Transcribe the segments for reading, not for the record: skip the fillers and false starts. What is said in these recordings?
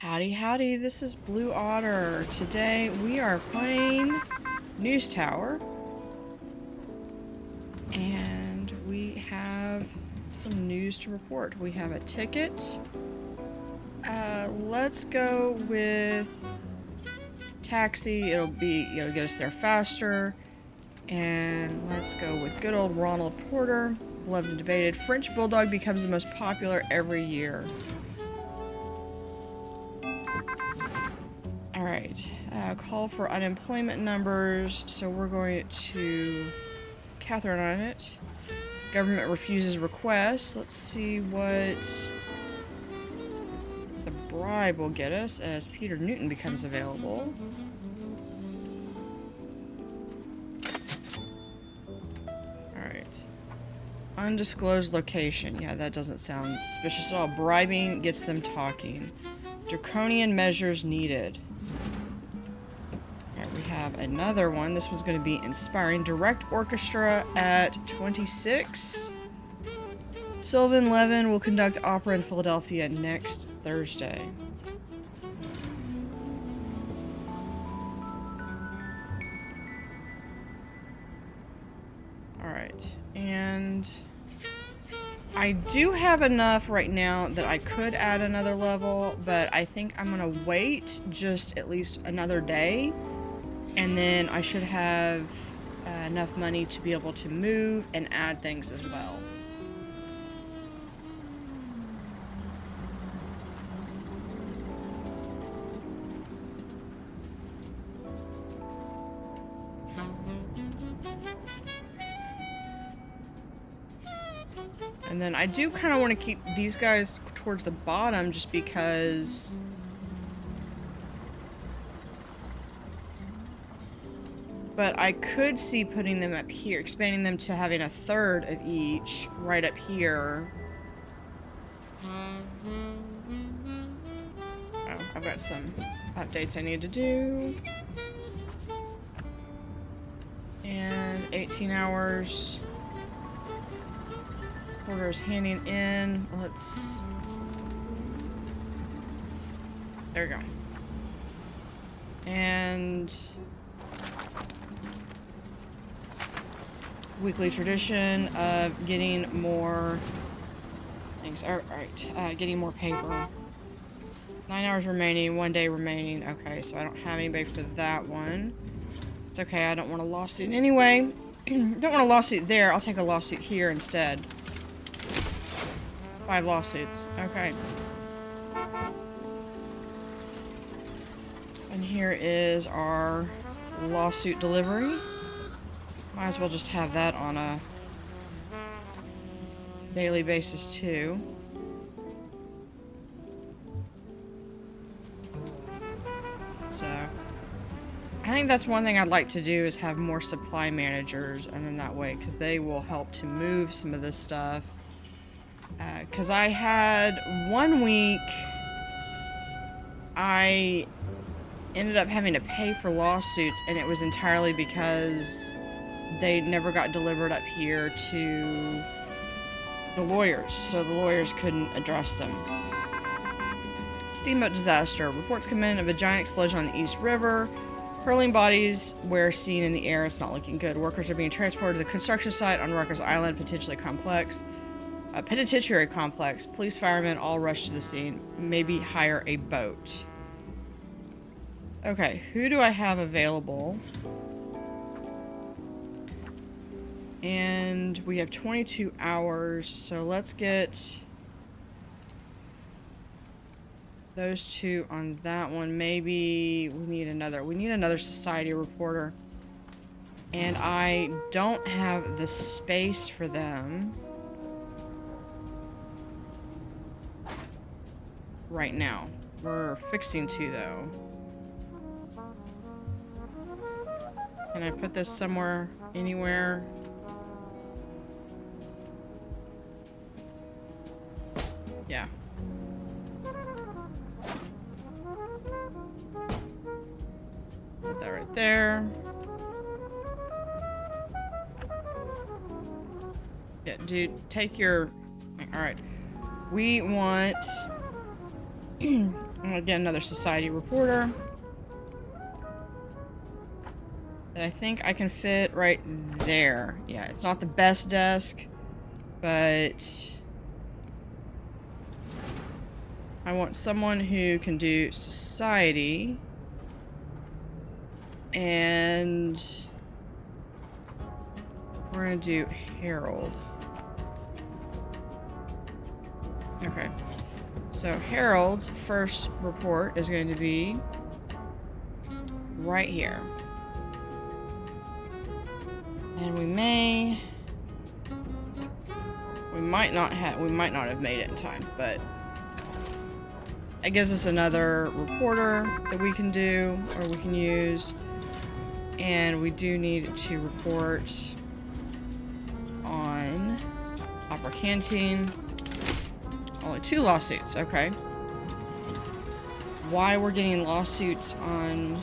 Howdy howdy, this is Blue Otter. Today we are playing News Tower. And we have some news to report. We have a ticket. Let's go with taxi. It'll get us there faster. And let's go with good old Ronald Porter. Loved and debated. French Bulldog becomes the most popular every year. Alright, call for unemployment numbers, so we're going to Catherine on it. Government refuses requests. Let's see what the bribe will get us as Peter Newton becomes available. Alright. Undisclosed location. Yeah, that doesn't sound suspicious at all. Bribing gets them talking. Draconian measures needed. We have another one. This one's going to be inspiring. Direct orchestra at 26. Sylvan Levin will conduct opera in Philadelphia next Thursday. Alright, and I do have enough right now that I could add another level, but I think I'm going to wait just at least another day. And then I should have enough money to be able to move and add things as well. And then I do kind of want to keep these guys towards the bottom just because... But I could see putting them up here, expanding them to having a third of each right up here. Oh, I've got some updates I need to do. And 18 hours. Orders handing in. Let's... There we go. And... weekly tradition of getting more things. Alright, getting more paper. 9 hours remaining, 1 day remaining. Okay, so I don't have anybody for that one. It's okay, I don't want a lawsuit anyway. Don't want a lawsuit there, I'll take a lawsuit here instead. 5 lawsuits. Okay. And here is our lawsuit delivery. Might as well just have that on a daily basis too. So, I think that's one thing I'd like to do is have more supply managers, and then that way, because they will help to move some of this stuff. Because I had 1 week, I ended up having to pay for lawsuits, and it was entirely because they never got delivered up here to the lawyers, so the lawyers couldn't address them. Steamboat disaster. Reports come in of a giant explosion on the East River. Hurling bodies were seen in the air. It's not looking good. Workers are being transported to the construction site on Rutgers Island, penitentiary complex. Police, firemen all rush to the scene. Maybe hire a boat. Okay, who do I have available? And we have 22 hours, so let's get those 2 on that one. Maybe we need another society reporter. And I don't have the space for them right now. We're fixing to, though. Can I put this somewhere, anywhere? Yeah. Put that right there. Yeah, dude, take your... Alright. We want I'm gonna get another society reporter. That I think I can fit right there. Yeah, it's not the best desk, but I want someone who can do society and we're gonna do Herald. Okay, so Herald's first report is going to be right here. And we might not have made it in time, but it gives us another reporter that we can do, or we can use. And we do need to report on Opera Canteen. Only 2 lawsuits, okay. Why we're getting lawsuits on...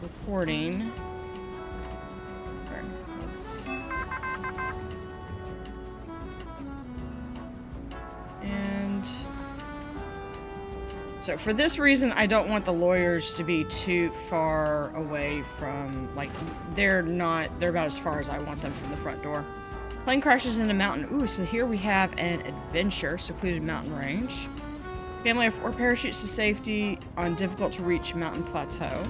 reporting. Okay, let's... And... so for this reason, I don't want the lawyers to be too far away from, like, they're about as far as I want them from the front door. Plane crashes into mountain. Ooh, so here we have an adventure, secluded mountain range. Family of 4 parachutes to safety on difficult to reach mountain plateau.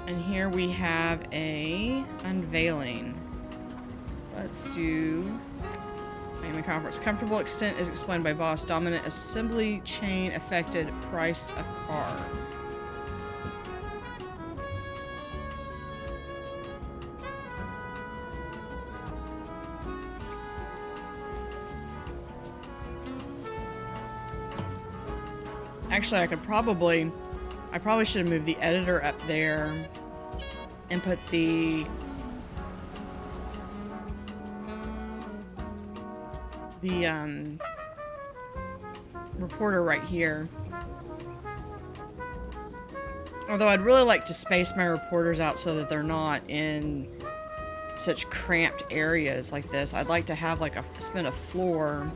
And here we have a unveiling. Let's do Miami conference. Comfortable extent is explained by boss. Dominant assembly chain affected price of car. Actually, I probably should have moved the editor up there and put the reporter right here. Although I'd really like to space my reporters out so that they're not in such cramped areas like this. I'd like to have like spend a floor.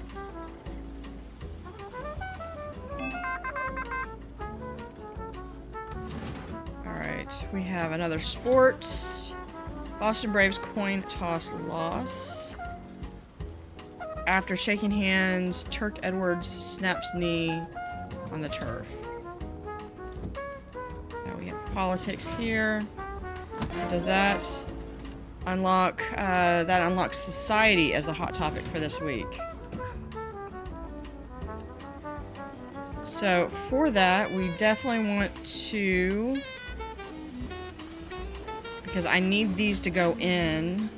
We have another sports. Boston Braves coin toss loss. After shaking hands, Turk Edwards snaps knee on the turf. Now we have politics here. Does that unlock? That unlocks society as the hot topic for this week. So for that, we definitely want to... because I need these to go in,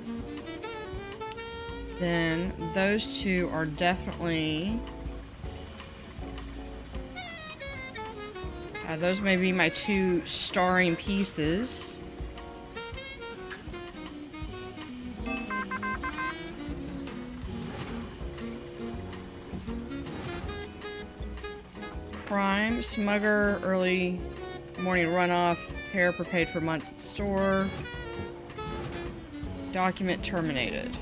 then those 2 are definitely... those may be my 2 starring pieces. Crime, smugger, early morning runoff, pair prepaid for months at store. Document terminated.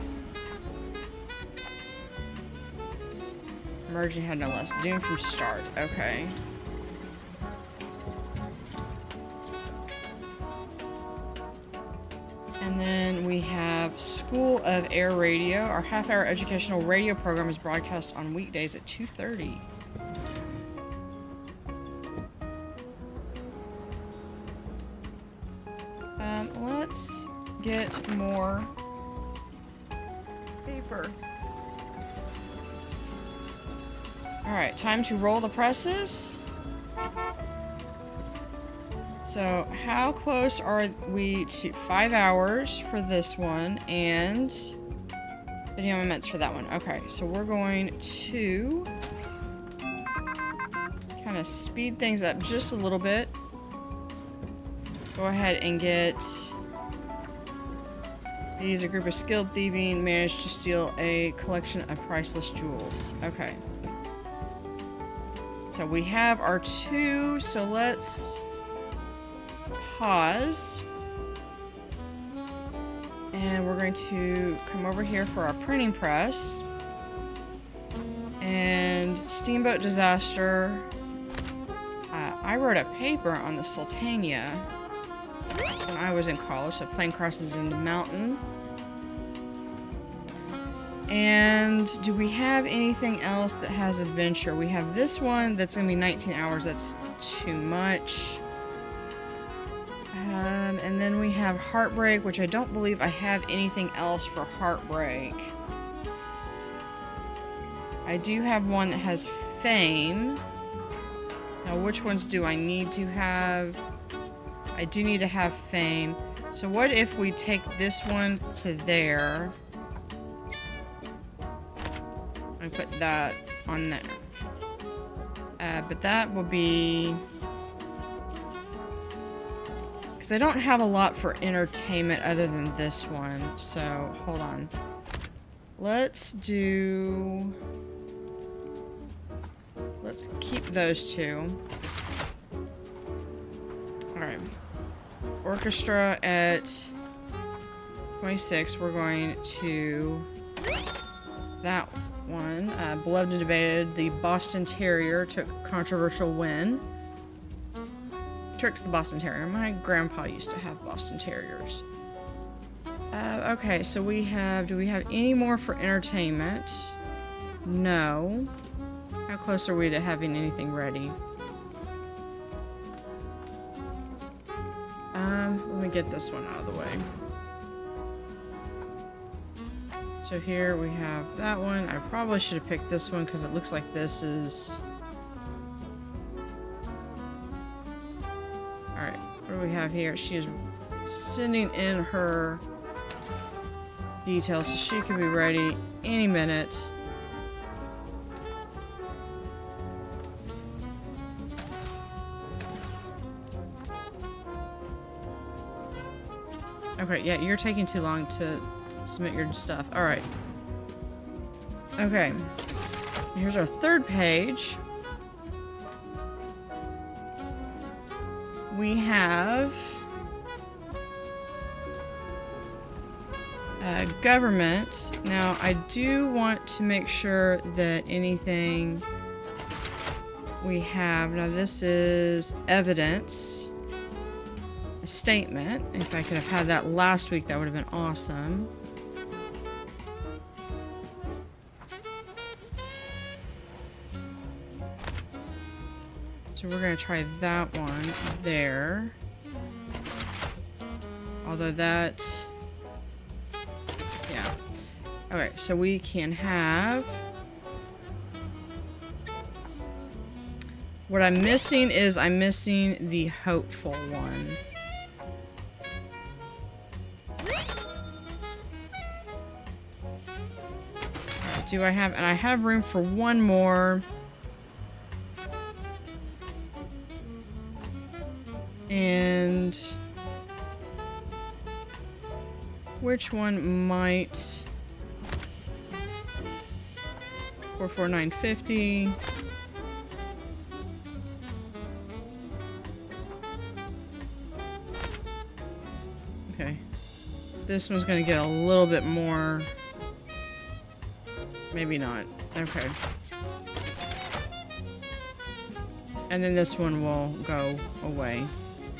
Emerging had no less. Doomed from start. Okay. And then we have School of Air Radio. Our half-hour educational radio program is broadcast on weekdays at 2:30. Let's get more paper. Alright, time to roll the presses. So, how close are we to 5 hours for this one and video minutes for that one? Okay, so we're going to kind of speed things up just a little bit. Go ahead and get these. A group of skilled thieving managed to steal a collection of priceless jewels. Okay. So we have our 2, so let's pause And we're going to come over here for our printing press. And Steamboat Disaster. I wrote a paper on the Sultania when I was in college, so plane crosses into mountain. And do we have anything else that has adventure? We have this one that's going to be 19 hours. That's too much. And then we have Heartbreak, which I don't believe I have anything else for Heartbreak. I do have one that has Fame. Now, which ones do I need to have? I do need to have Fame. So what if we take this one to there? I put that on there. But that will be... Because I don't have a lot for entertainment other than this one. So, hold on. Let's do... Let's keep those two. Alright. Orchestra at 26. We're going to... That one. Beloved and debated. The Boston Terrier took controversial win. Tricks the Boston Terrier. My grandpa used to have Boston Terriers. Okay, so we have... Do we have any more for entertainment? No. How close are we to having anything ready? Let me get this one out of the way. So here we have that one. I probably should have picked this one because it looks like this is... Alright, what do we have here? She is sending in her details, so she could be ready any minute. Okay, yeah, you're taking too long to submit your stuff. Alright. Okay. Here's our third page. We have... government. Now, I do want to make sure that anything we have... Now, this is evidence. A statement. If I could have had that last week, that would have been awesome. So we're going to try that one there. Although that... Yeah. Okay, so we can have... What I'm missing is I'm missing the hopeful one. Do I have... And I have room for one more. And... Which one might... 44950. Okay. This one's gonna get a little bit more... Maybe not. Okay. And then this one will go away.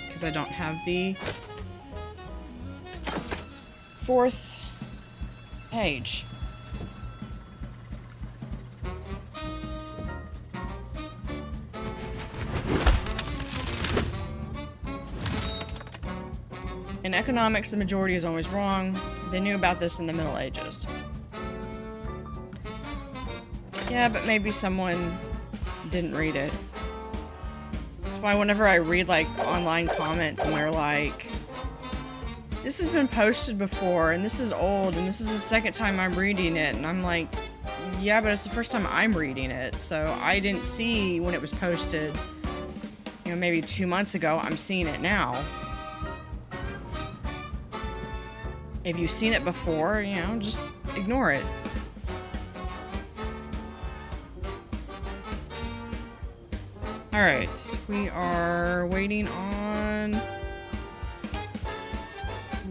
Because I don't have the fourth page. In economics, the majority is always wrong. They knew about this in the Middle Ages. Yeah, but maybe someone didn't read it. That's why whenever I read, like, online comments and they're like, this has been posted before, and this is old, and this is the second time I'm reading it, and I'm like, yeah, but it's the first time I'm reading it, so I didn't see when it was posted, you know, maybe 2 months ago. I'm seeing it now. If you've seen it before, you know, just ignore it. Alright, we are waiting on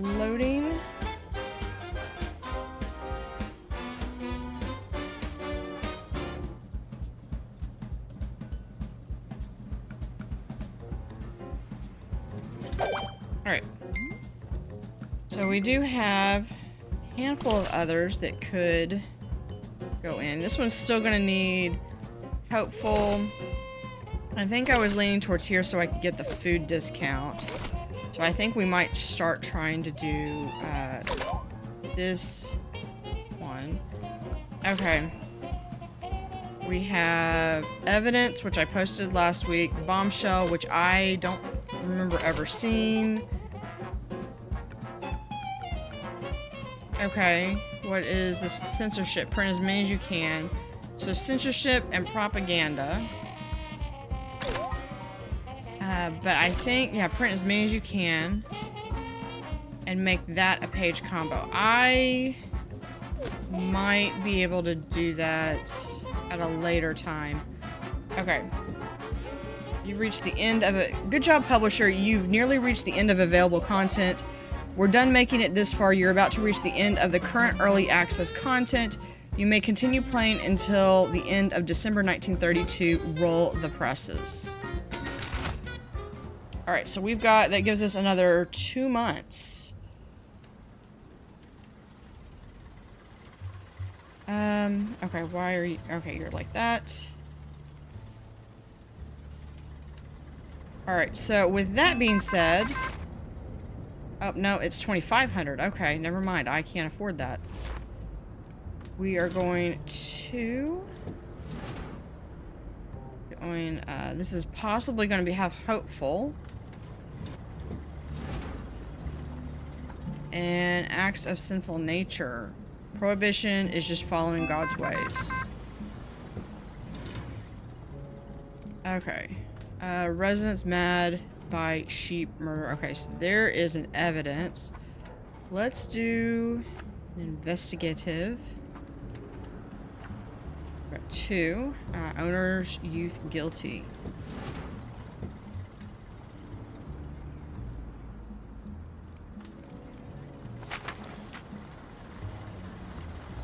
loading. Alright. So we do have a handful of others that could go in. This one's still gonna need hopeful. I think I was leaning towards here so I could get the food discount. So I think we might start trying to do this one. Okay. We have evidence, which I posted last week. Bombshell, which I don't remember ever seeing. Okay. What is this? Censorship. Print as many as you can. So censorship and propaganda. But I think, yeah, print as many as you can. And make that a page combo. I might be able to do that at a later time. Okay. You've reached the end of it. Good job, publisher. You've nearly reached the end of available content. We're done making it this far. You're about to reach the end of the current early access content. You may continue playing until the end of December 1932. Roll the presses. Alright, so we've got, that gives us another 2 months. Okay, why are you, okay, you're like that. Alright, so with that being said, oh, no, it's 2,500. Okay, never mind, I can't afford that. We are going to... this is possibly going to have hopeful. And acts of sinful nature. Prohibition is just following God's ways. Okay. Residents mad by sheep murder. Okay, so there is an evidence. Let's do an investigative. Got 2. Owners, youth guilty.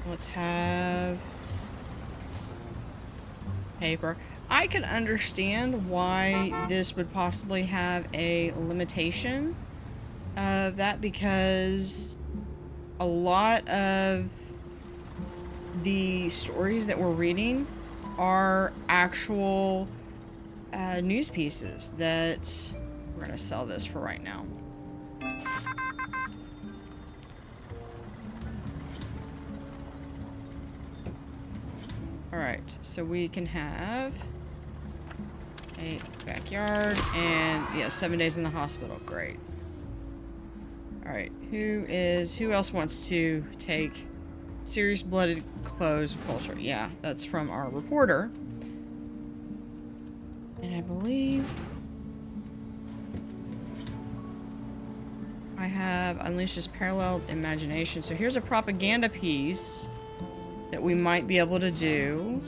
Let's have paper. I can understand why this would possibly have a limitation of that, because a lot of the stories that we're reading are actual news pieces that we're gonna sell this for right now. Alright, so we can have a backyard and, yeah, 7 days in the hospital. Great. Alright, who else wants to take serious blooded clothes culture? Yeah, that's from our reporter. And I believe I have unleashes parallel imagination. So here's a propaganda piece that we might be able to do.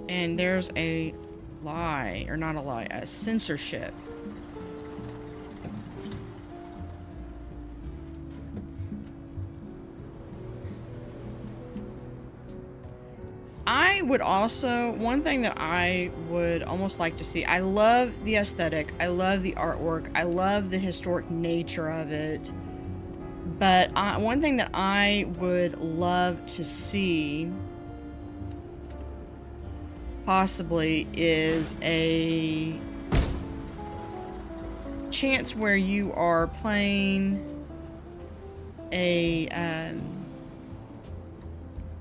And there's a lie, or not a lie, a censorship. I would also, one thing that I would almost like to see, I love the aesthetic, I love the artwork, I love the historic nature of it. But one thing that I would love to see, possibly, is a chance where you are playing a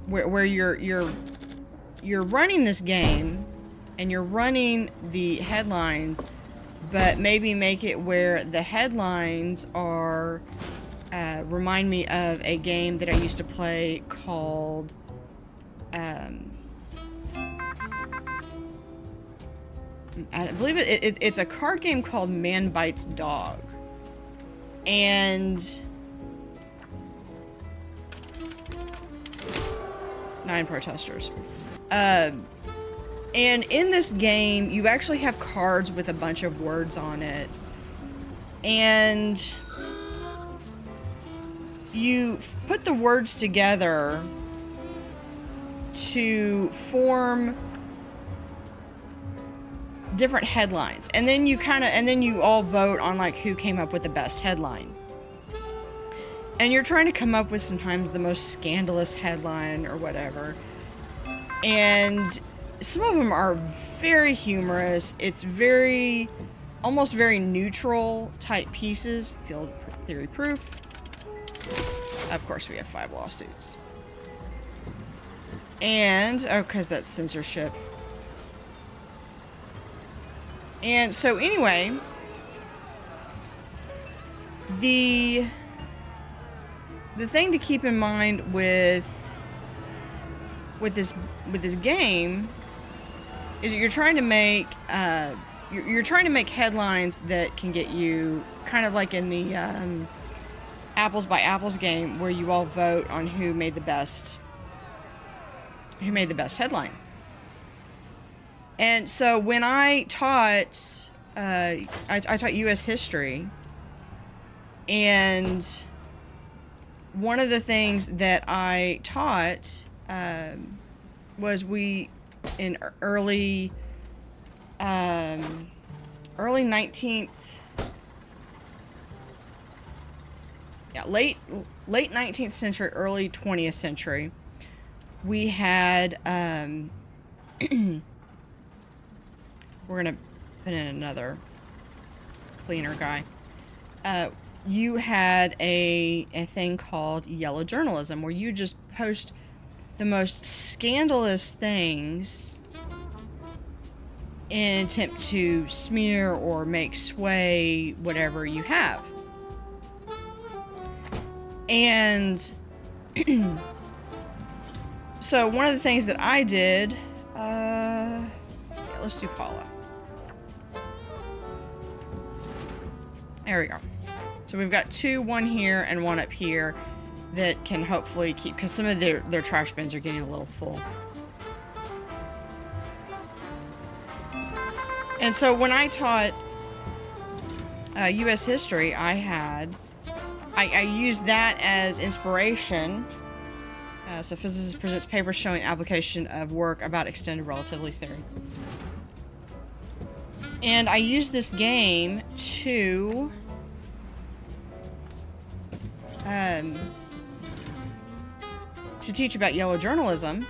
where you're running this game and you're running the headlines, but maybe make it where the headlines are remind me of a game that I used to play called I believe it's a card game called Man Bites Dog. And 9 protesters. And in this game, you actually have cards with a bunch of words on it. And you put the words together to form different headlines, and then you all vote on like who came up with the best headline. And you're trying to come up with sometimes the most scandalous headline or whatever. And some of them are very humorous. It's almost very neutral type pieces. Field theory proof. Of course, we have 5 lawsuits. And, oh, because that's censorship. And so anyway, the thing to keep in mind with this game is you're trying to make you're trying to make headlines that can get you, kind of like in the Apples by Apples game, where you all vote on who made the best headline. And so when I taught I taught U.S. history, and one of the things that I taught was in early 19th, late 19th century, early 20th century, we had we're gonna put in another cleaner guy. You had a thing called yellow journalism, where you just post the most scandalous things in an attempt to smear or make sway whatever you have. And so one of the things that I did, let's do Paula. There we go. So we've got 2, one here and one up here, that can hopefully keep, because some of their trash bins are getting a little full. And so when I taught U.S. history, I used that as inspiration. So physicist presents papers showing application of work about extended relativity theory. And I used this game to teach about yellow journalism.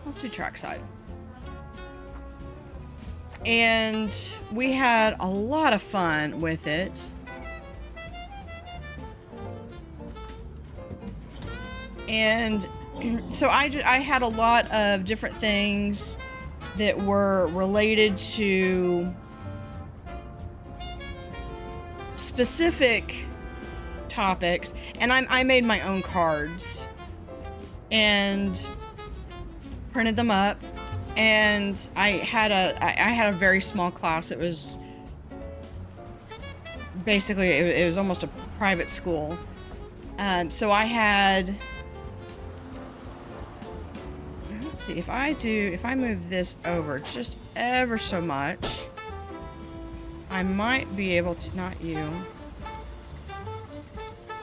Let's do trackside. And we had a lot of fun with it. And so I had a lot of different things that were related to specific topics, and I made my own cards and printed them up. And I had a very small class. It was basically, it was almost a private school. So I had, let's see, if I move this over just ever so much, I might be able to, not you,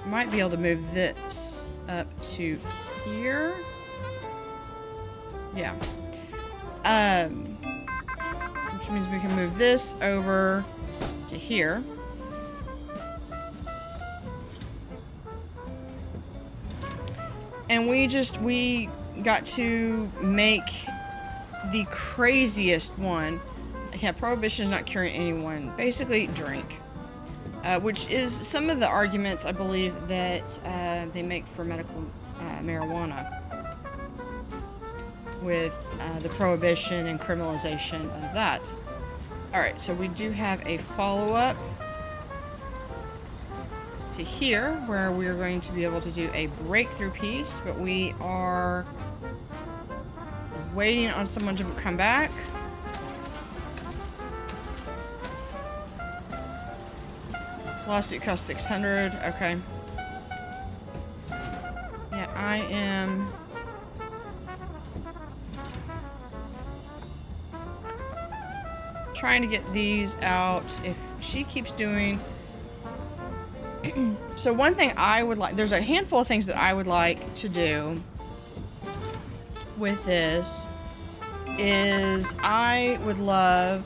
might be able to move this up to here. Yeah. Which means we can move this over to here. And we got to make the craziest one. Yeah, prohibition is not curing anyone. Basically, drink. Which is some of the arguments, I believe, that they make for medical marijuana, with the prohibition and criminalization of that. Alright, so we do have a follow-up to here, where we're going to be able to do a breakthrough piece, but we are waiting on someone to come back. Lawsuit cost $600. Okay. Yeah, I am trying to get these out. If she keeps doing... So one thing I would like... There's a handful of things that I would like to do with this. is I would love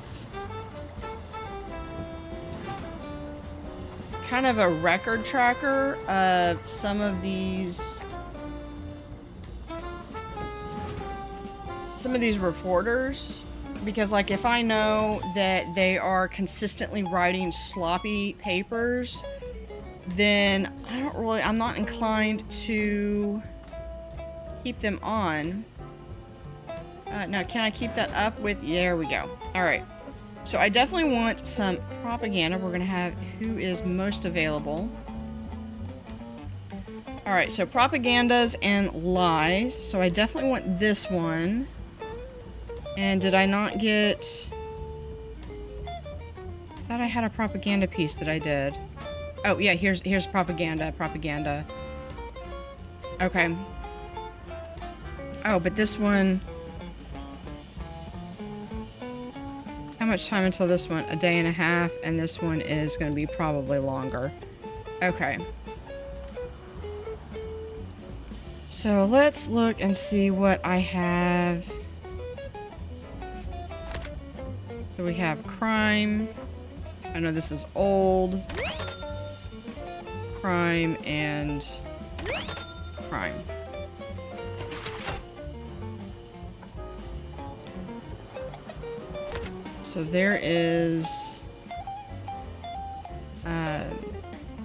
kind of a record tracker of some of these reporters, because like if I know that they are consistently writing sloppy papers, then I'm not inclined to keep them on. Now, can I keep that up with, there we go. All right. So I definitely want some propaganda. We're going to have who is most available. All right, so propagandas and lies. So I definitely want this one. And did I not get... I thought I had a propaganda piece that I did. Oh, yeah, here's propaganda. Okay. Oh, but this one... How much time until this one? A day and a half, and this one is going to be probably longer. Okay. So let's look and see what I have. So we have crime. I know this is old. Crime and crime. So there is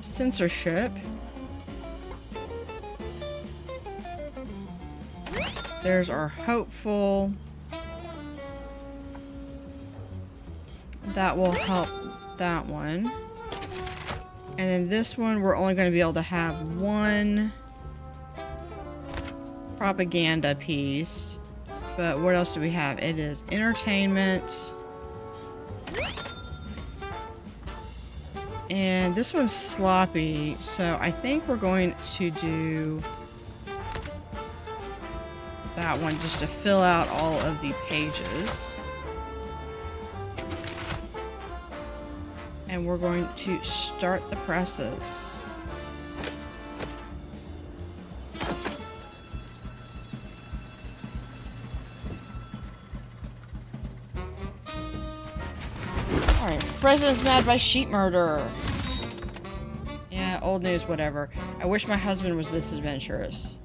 censorship. There's our hopeful. That will help that one. And then this one, we're only going to be able to have one propaganda piece. But what else do we have? It is entertainment. And this one's sloppy, so I think we're going to do that one just to fill out all of the pages. And we're going to start the presses. Alright, president's mad by sheep murder. Yeah, old news, whatever. I wish my husband was this adventurous.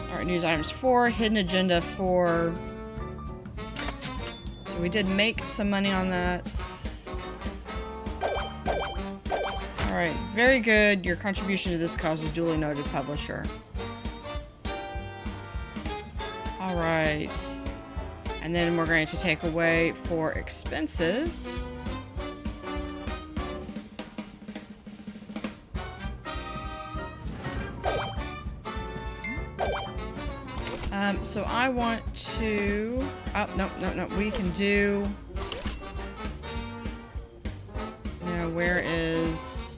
Alright, news items 4, hidden agenda 4. So we did make some money on that. Alright, very good. Your contribution to this cause is duly noted, publisher. Alright. And then we're going to take away for expenses. So I want to... Oh, no. We can do... Now, where is...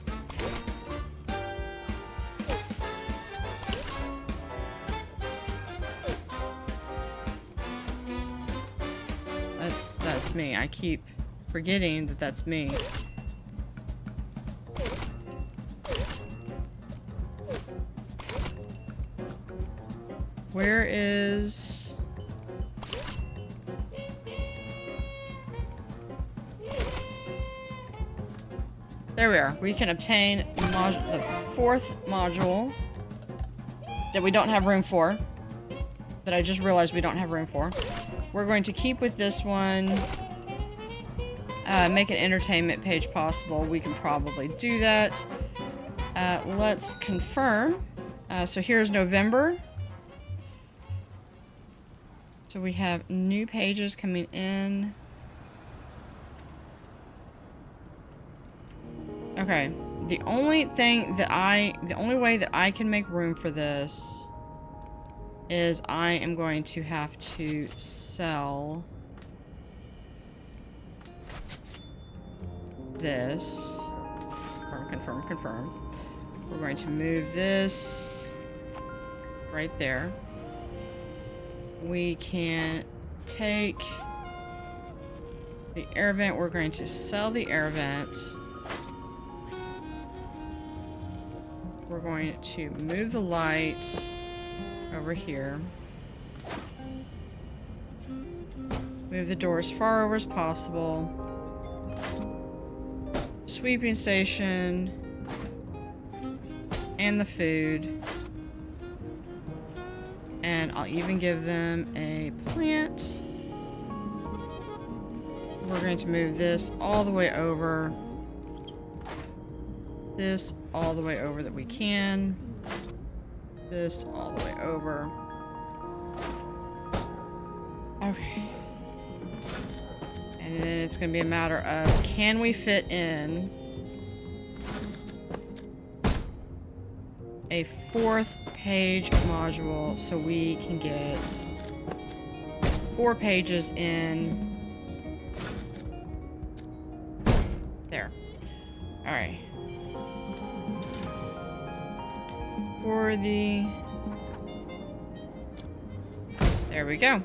That's me. I keep forgetting that that's me. Where is... There we are. We can obtain the fourth module that we don't have room for. That I just realized we don't have room for. We're going to keep with this one. Make an entertainment page possible. We can probably do that. Let's confirm. So here's November. So we have new pages coming in. Okay. The only way that I can make room for this is I am going to have to sell this. Confirm. We're going to move this right there. We can take the air vent. We're going to sell the air vent. We're going to move the light over here. Move the door as far over as possible. Sweeping station. And the food. And I'll even give them a plant. We're going to move this all the way over. This all the way over that we can. This all the way over. Okay. And then it's going to be a matter of, can we fit in a 4th page module so we can get 4 pages in. There. Alright. For the... There we go.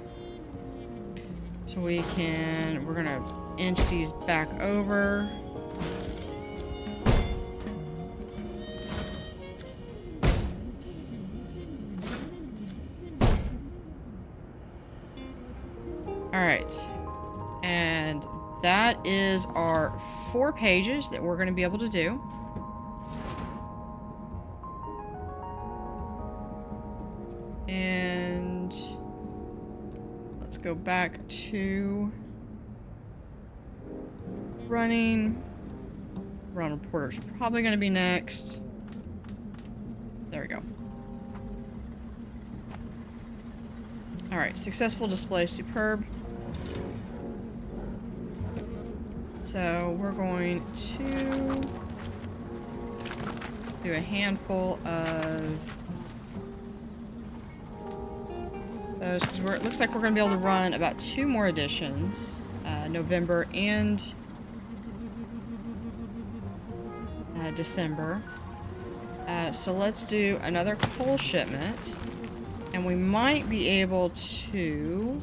So we can... We're gonna inch these back over. Alright. And that is our 4 pages that we're going to be able to do. And let's go back to running. Run reporter's probably going to be next. There we go. Alright, successful display, superb. So we're going to do a handful of those because it looks like we're going to be able to run about 2 more editions, November and December. So let's do another coal shipment, and we might be able to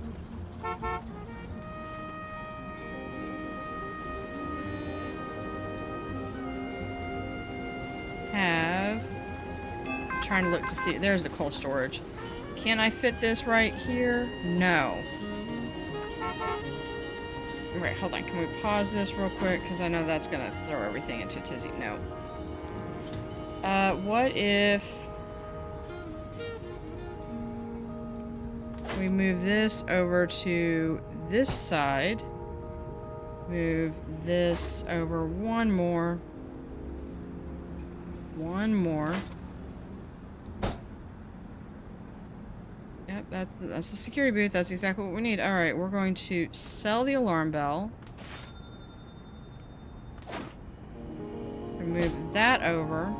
have... I'm trying to look to see. There's the coal storage. Can I fit this right here? No. Right, hold on. Can we pause this real quick? Because I know that's going to throw everything into a tizzy. No. What if we move this over to this side? Move this over one more. One more. Yep, that's the security booth. That's exactly what we need. Alright, we're going to sell the alarm bell. Move that over.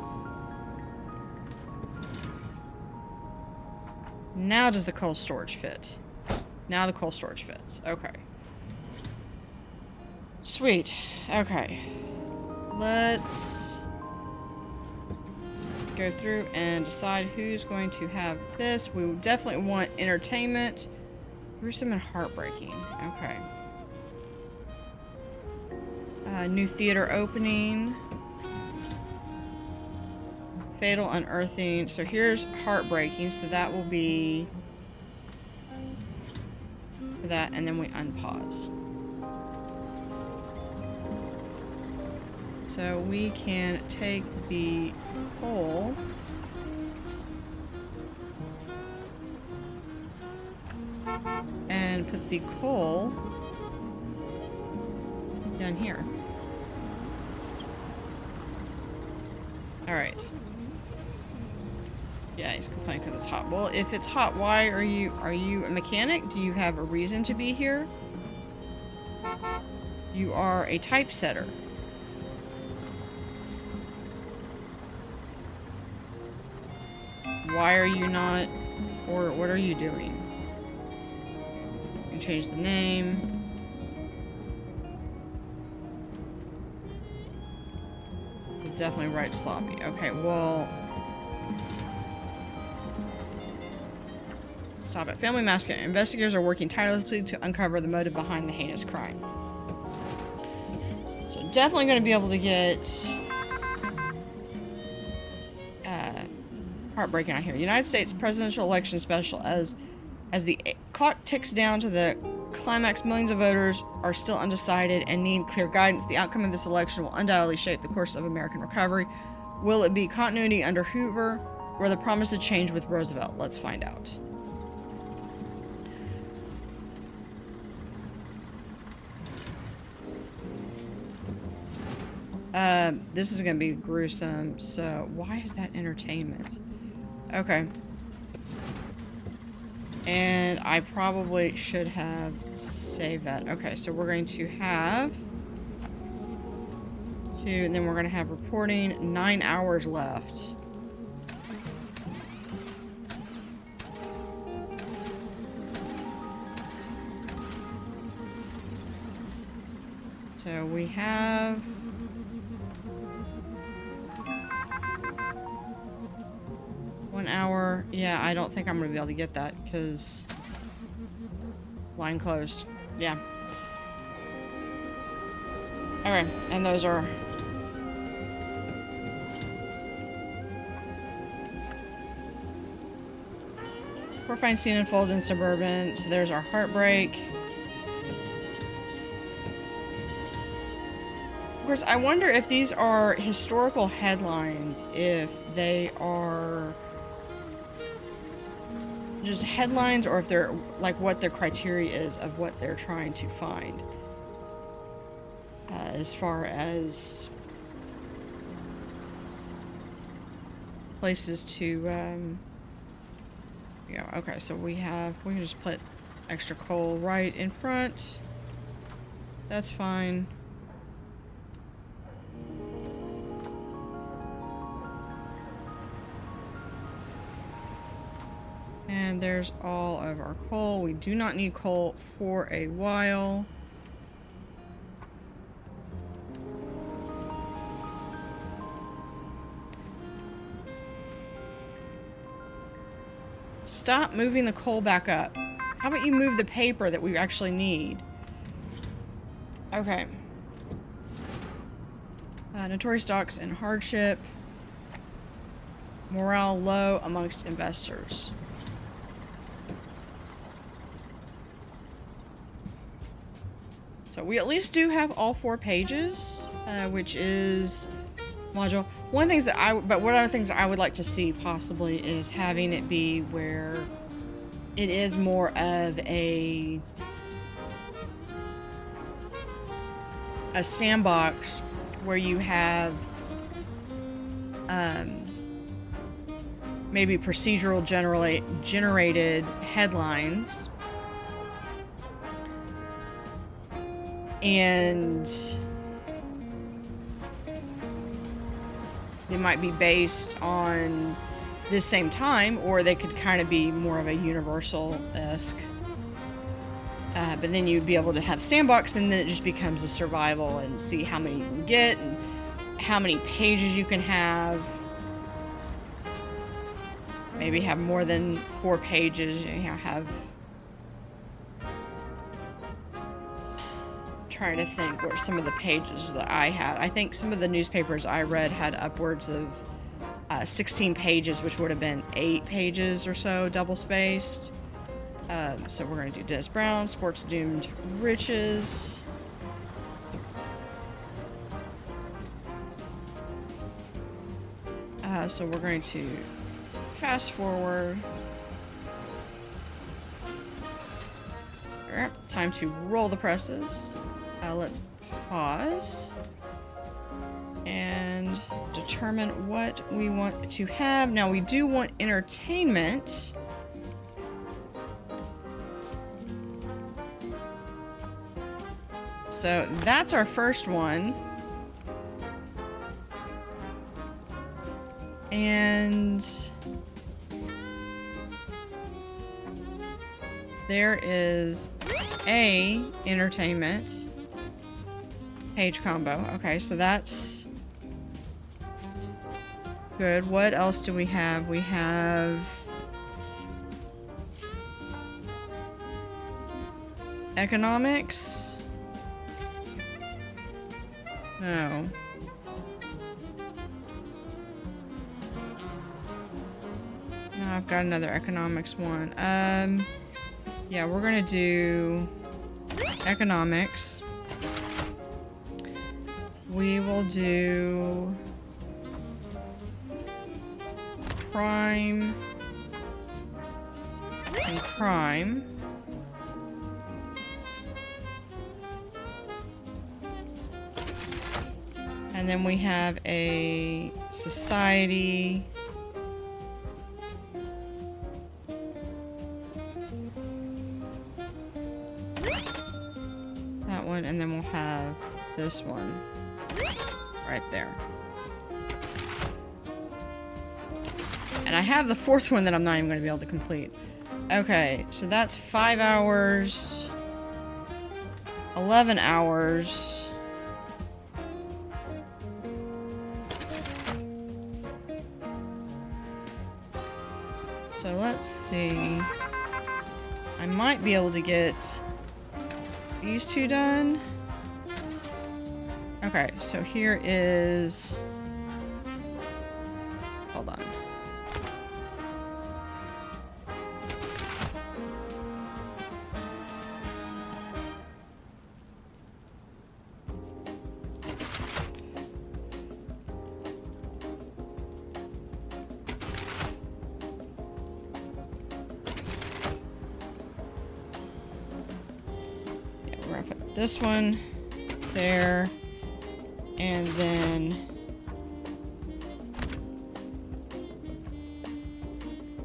Now does the coal storage fit? Now the coal storage fits. Okay. Sweet. Okay. Let's go through and decide who's going to have this. We definitely want entertainment. Gruesome and heartbreaking. Okay. New theater opening. Fatal unearthing. So here's heartbreaking. So that will be for that, and then we unpause. So we can take the coal and put the coal down here. All right. Yeah, he's complaining because it's hot. Well, if it's hot, why are you a mechanic? Do you have a reason to be here? You are a typesetter. Why are you not, or what are you doing? You can change the name. You're definitely right, sloppy. Okay, well... Stop it. Family massacre. Investigators are working tirelessly to uncover the motive behind the heinous crime. So definitely going to be able to get heartbreaking out here. United States presidential election special. As the clock ticks down to the Climax, millions of voters are still undecided and need clear guidance. The outcome of this election will undoubtedly shape the course of American recovery. Will it be continuity under Hoover or the promise of change with Roosevelt? Let's find out. This is gonna be gruesome, so why is that entertainment? Okay. And I probably should have saved that. Okay, so we're going to have two, and then we're going to have reporting. 9 hours left. So we have... One hour. Yeah, I don't think I'm going to be able to get that because line closed. Yeah. Okay, and those are... Horrifying scene unfolds in Suburban. So there's our heartbreak. Of course, I wonder if these are historical headlines, if they are just headlines, or if they're like what their criteria is of what they're trying to find as far as places to yeah. Okay, so we can just put extra coal right in front. That's fine. And there's all of our coal. We do not need coal for a while. Stop moving the coal back up. How about you move the paper that we actually need? Okay. Notorious stocks and hardship. Morale low amongst investors. So we at least do have all 4 pages, which is module. One of the things that one of the things I would like to see possibly is having it be where it is more of a sandbox where you have maybe procedural generated headlines. And they might be based on this same time, or they could kind of be more of a universal-esque. But then you'd be able to have sandbox, and then it just becomes a survival and see how many you can get and how many pages you can have. Maybe have more than 4 pages. You know, have... Trying to think what some of the pages that I had. I think some of the newspapers I read had upwards of 16 pages, which would have been 8 pages or so, double-spaced. So we're going to do Dennis Brown, Sports Doomed Riches. So we're going to fast forward. Alright, time to roll the presses. Let's pause and determine what we want to have. Now we do want entertainment. So that's our first one. And there is a entertainment page combo. Okay, so that's good. What else do we have? We have economics. No. No, I've got another economics one. Yeah, we're gonna do economics. We will do crime and crime. And then we have a society. That one, and then we'll have this one right there. And I have the fourth one that I'm not even going to be able to complete. Okay, so that's 5 hours, 11 hours. So let's see. I might be able to get these two done. Okay, so here is... Hold on. This one there, and then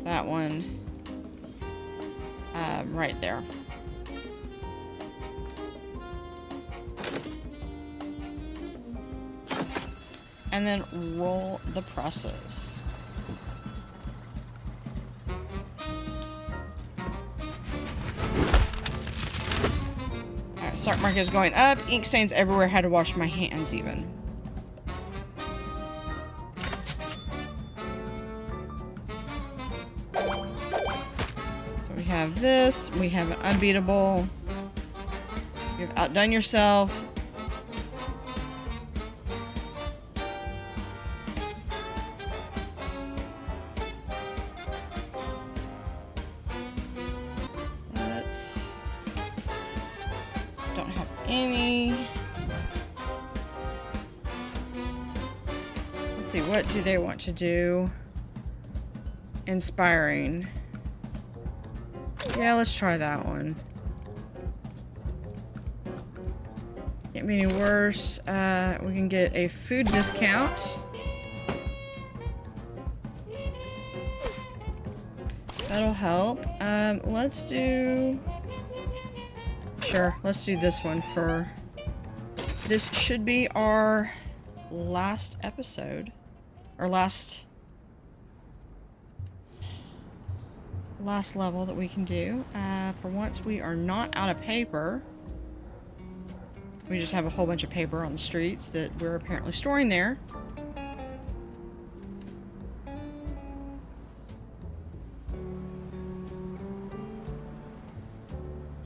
that one right there. And then roll the presses. Start market is going up. Ink stains everywhere. Had to wash my hands even. So we have this. We have an unbeatable. You've outdone yourself. What do they want to do? Inspiring. Yeah, let's try that one. Can't be any worse. We can get a food discount. That'll help. Let's do... Sure, let's do this one for... This should be our last episode. Or last level that we can do. For once we are not out of paper. We just have a whole bunch of paper on the streets that we're apparently storing there.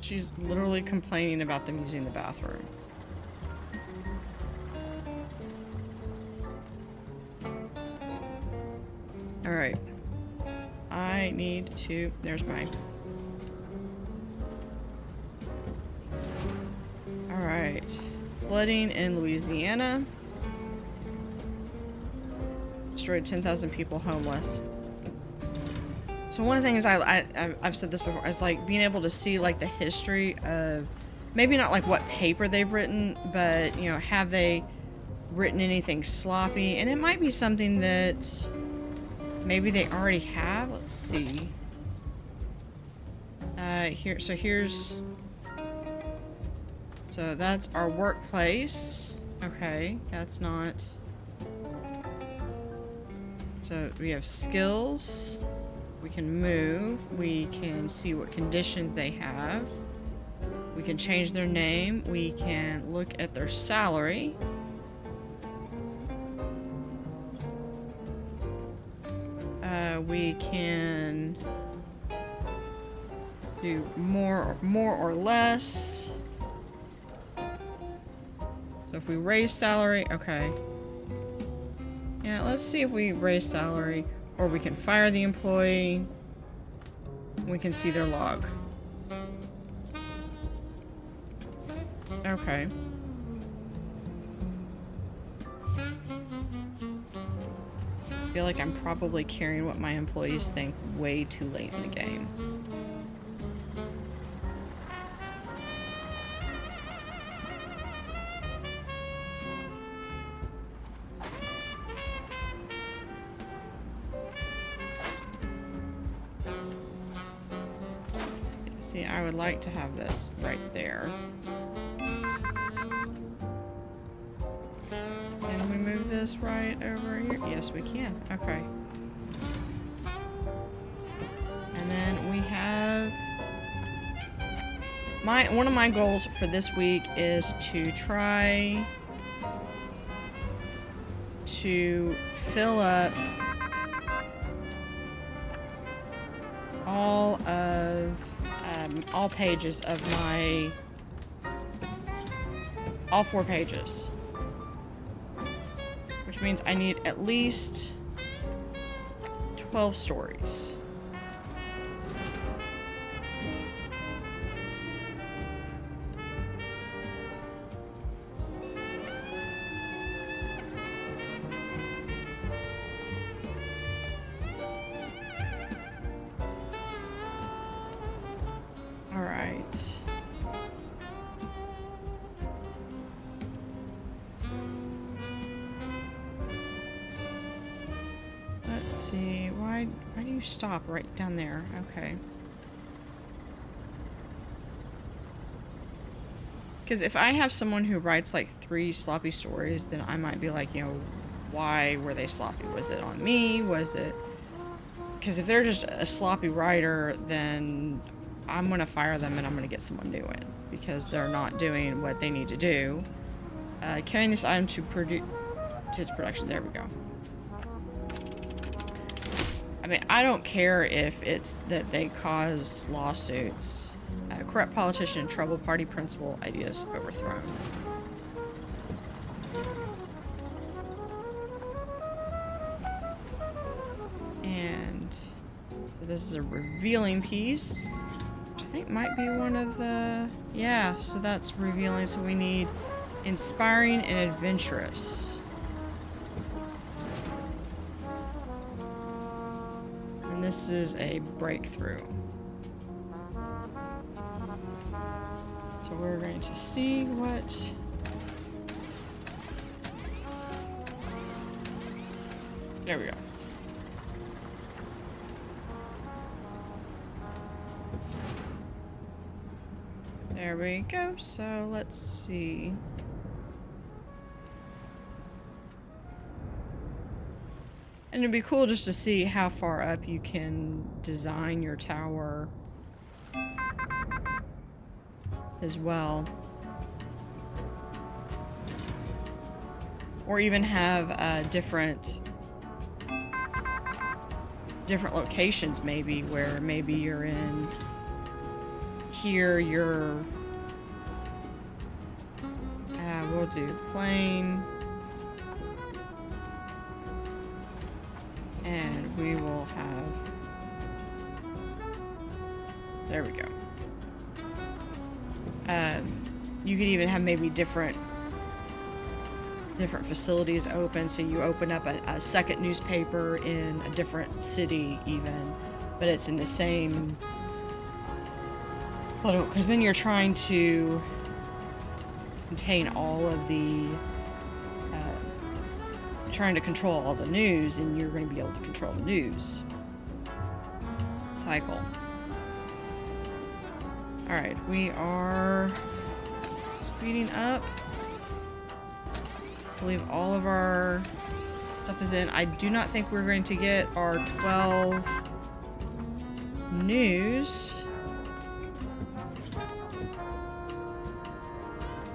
She's literally complaining about them using the bathroom. Alright. I need to... There's my... Alright. Flooding in Louisiana. Destroyed 10,000 people homeless. So one of the things I've said this before, is like being able to see like the history of... Maybe not like what paper they've written, but, you know, have they written anything sloppy? And it might be something that... Maybe they already have. Let's see. Here's. So that's our workplace. Okay, that's not. So we have skills. We can move. We can see what conditions they have. We can change their name. We can look at their salary. We can do more or less. So if we raise salary, okay. Yeah, let's see if we raise salary, or we can fire the employee. We can see their log. Okay. I feel like I'm probably carrying what my employees think way too late in the game. See, I would like to have this right there. Can we move this right over here? Yes, we can. Okay. And then we have... one of my goals for this week is to try to fill up all pages of my... all 4 pages. Which means I need at least 12 stories. All right. Let's see, why do you stop right down there? Okay. Because if I have someone who writes like 3 sloppy stories, then I might be like, you know, why were they sloppy? Was it on me? Was it... Because if they're just a sloppy writer, then I'm going to fire them and I'm going to get someone new in. Because they're not doing what they need to do. Carrying this item to its production. There we go. I mean, I don't care if it's that they cause lawsuits. Corrupt politician in trouble, party principal, ideas overthrown. And so this is a revealing piece, which I think might be one of the... Yeah, so that's revealing. So we need inspiring and adventurous. And this is a breakthrough. So we're going to see what... There we go. There we go. So let's see. And it'd be cool just to see how far up you can design your tower as well. Or even have different locations, maybe, where maybe you're in here, you're we'll do plain, and we will have, there we go. You could even have maybe different facilities open, so you open up a second newspaper in a different city even, but it's in the same, because then you're trying to contain all of the trying to control all the news, and you're going to be able to control the news cycle. All right, we are speeding up. I believe all of our stuff is in. I do not think we're going to get our 12 news.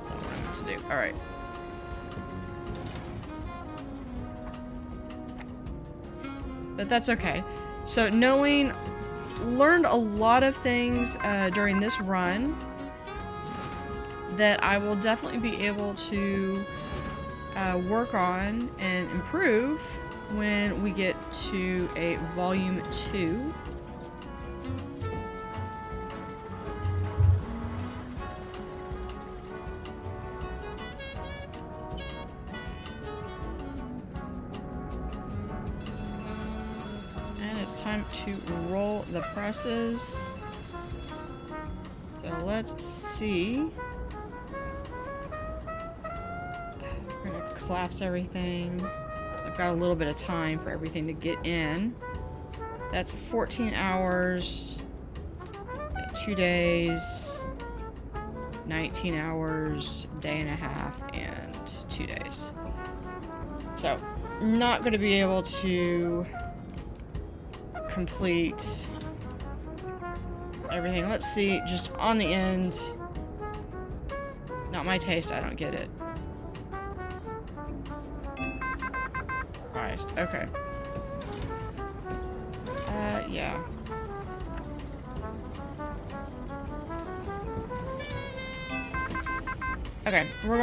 That's what I want to do. All right. But that's okay. So learned a lot of things during this run that I will definitely be able to work on and improve when we get to a volume 2. it's time to roll the presses. So let's see. We're gonna collapse everything. So I've got a little bit of time for everything to get in. That's 14 hours, 2 days, 19 hours, day and a half, and 2 days. So, not going to be able to complete everything. Let's see, just on the end. Not my taste, I don't get it. Christ, okay. Yeah. Okay, we're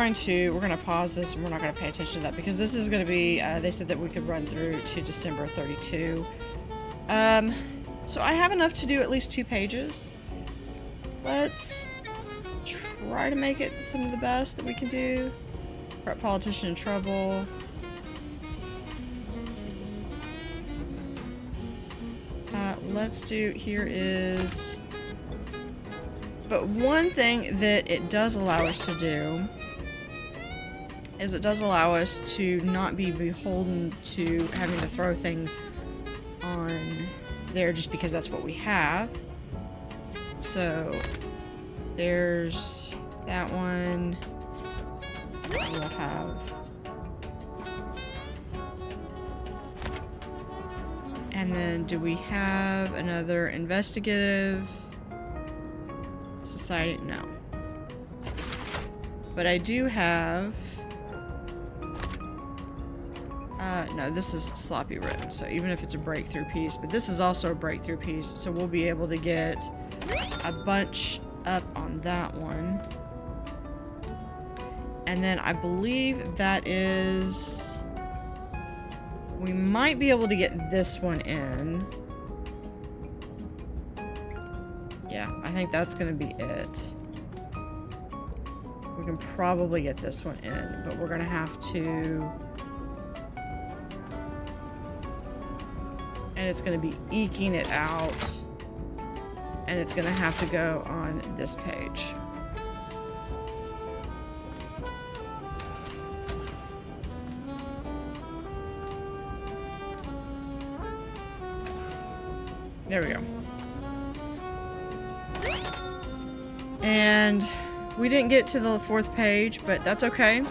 gonna pause this and we're not gonna pay attention to that because this is gonna be, they said that we could run through to December 32. So I have enough to do at least 2 pages. Let's try to make it some of the best that we can do. Corrupt politician in trouble. Let's do, here is... But one thing that it does allow us to do is it does allow us to not be beholden to having to throw things on there just because that's what we have. So there's that one. We'll have... And then do we have another investigative society? No. But I do have... no, this is sloppy written, so even if it's a breakthrough piece, but this is also a breakthrough piece, so we'll be able to get a bunch up on that one. And then I believe that is... We might be able to get this one in. Yeah, I think that's gonna be it. We can probably get this one in, but we're gonna have to... And it's gonna be eking it out. And it's gonna have to go on this page. There we go. And we didn't get to the 4th page, but that's okay.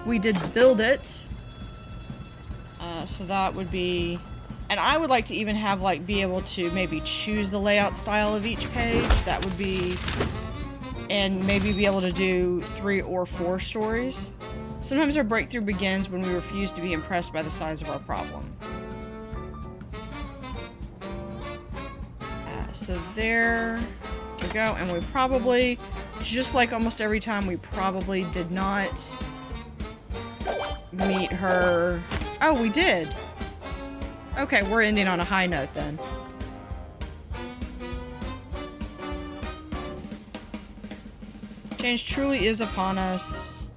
We did build it. So that would be... And I would like to even have, like, be able to maybe choose the layout style of each page. That would be... And maybe be able to do 3 or 4 stories. Sometimes our breakthrough begins when we refuse to be impressed by the size of our problem. So there we go, and we probably, just like almost every time, we probably did not meet her. Oh, we did. Okay, we're ending on a high note then. Change truly is upon us.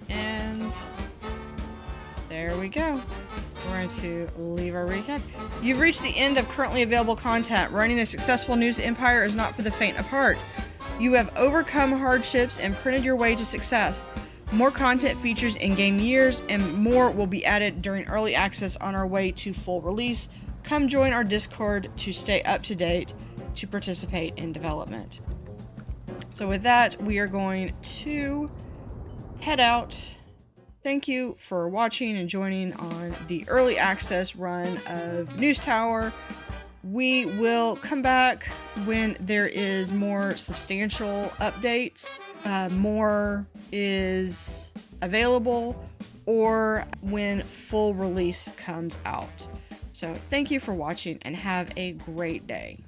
And there we go. We're going to leave our recap. You've reached the end of currently available content. Running a successful news empire is not for the faint of heart. You have overcome hardships and printed your way to success. More content, features, in-game years, and more will be added during early access on our way to full release. Come join our Discord to stay up to date to participate in development. So with that, we are going to head out. Thank you for watching and joining on the early access run of News Tower. We will come back when there is more substantial updates, more is available, or when full release comes out. So thank you for watching and have a great day.